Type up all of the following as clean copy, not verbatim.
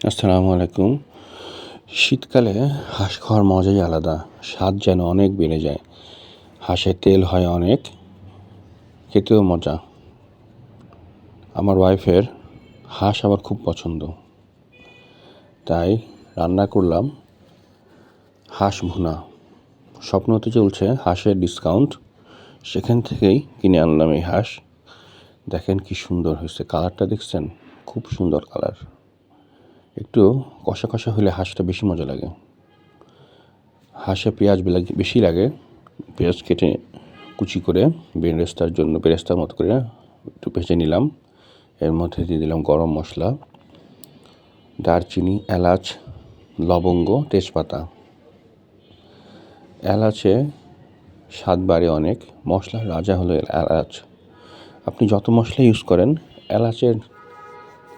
আসসালামু আলাইকুম। শীতকালে হাঁস খাওয়ার মজাই আলাদা। স্বাদ যেন অনেক বেড়ে যায়। হাঁসের তেল হয় অনেক, খেতেও মজা। আমার ওয়াইফের হাঁস আবার খুব পছন্দ। তাই রান্না করলাম হাঁস ভুনা। স্বপ্নতে চলছে হাঁসের ডিসকাউন্ট, সেখান থেকেই কিনে আনলাম এই হাঁস। দেখেন কি সুন্দর হয়েছে, কালারটা দেখছেন? খুব সুন্দর কালার। একটু কষা কষা হলে হাঁসটা বেশি মজা লাগে। হাঁসে পেঁয়াজ বেশি লাগে। পেঁয়াজ কেটে কুচি করে বেরেস্তার মতো করে একটু ভেজে নিলাম। এর মধ্যে দিয়ে দিলাম গরম মশলা, দারচিনি, এলাচ, লবঙ্গ, তেজপাতা। এলাচে স্বাদ বাড়ে অনেক। মশলার রাজা হলো এলাচ। আপনি যত মশলা ইউজ করেন, এলাচের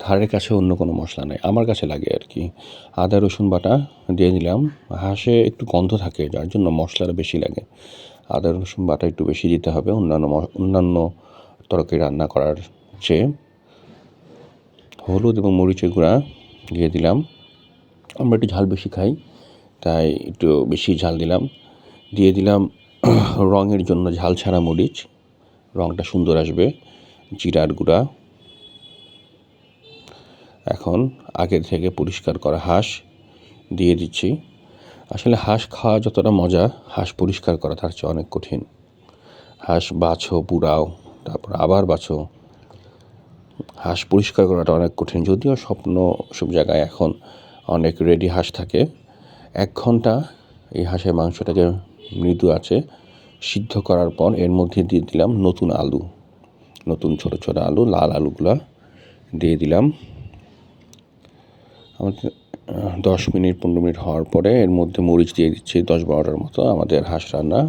ধারের কাছে অন্য কোনো মশলা নেই, আমার কাছে লাগে আর কি। আদা রসুন বাটা দিয়ে দিলাম। হাঁসে একটু গন্ধ থাকে, যার জন্য মশলাটা বেশি লাগে। আদা রসুন বাটা একটু বেশি দিতে হবে অন্যান্য তরকারি রান্না করার চেয়ে। হলুদ এবং মরিচের গুঁড়া দিয়ে দিলাম। আমরা একটু ঝাল বেশি খাই, তাই একটু বেশি ঝাল দিলাম। দিয়ে দিলাম রঙের জন্য ঝাল ছাড়া মরিচ, রঙটা সুন্দর আসবে। জিরার গুঁড়া। এখন আগে থেকে পরিষ্কার করা হাঁস দিয়ে দিচ্ছি। আসলে হাঁস খাওয়া যতটা মজা, হাঁস পরিষ্কার করা তার চেয়ে অনেক কঠিন। হাঁস বাছো, পুড়াও, তারপর আবার বাছো। হাঁস পরিষ্কার করাটা অনেক কঠিন। যদিও সব জায়গায় এখন অনেক রেডি হাঁস থাকে। 1 ঘন্টা এই হাঁসের মাংসটাকে মৃদু আছে সিদ্ধ করার পর এর মধ্যে দিয়ে দিলাম নতুন ছোট ছোট আলু, লাল আলুগুলা দিয়ে দিলাম। আমাদের 10 মিনিট 15 মিনিট হওয়ার পরে এর মধ্যে মরিচ দিয়ে দিচ্ছি 10-12টার মতো। আমাদের হাঁস রান্না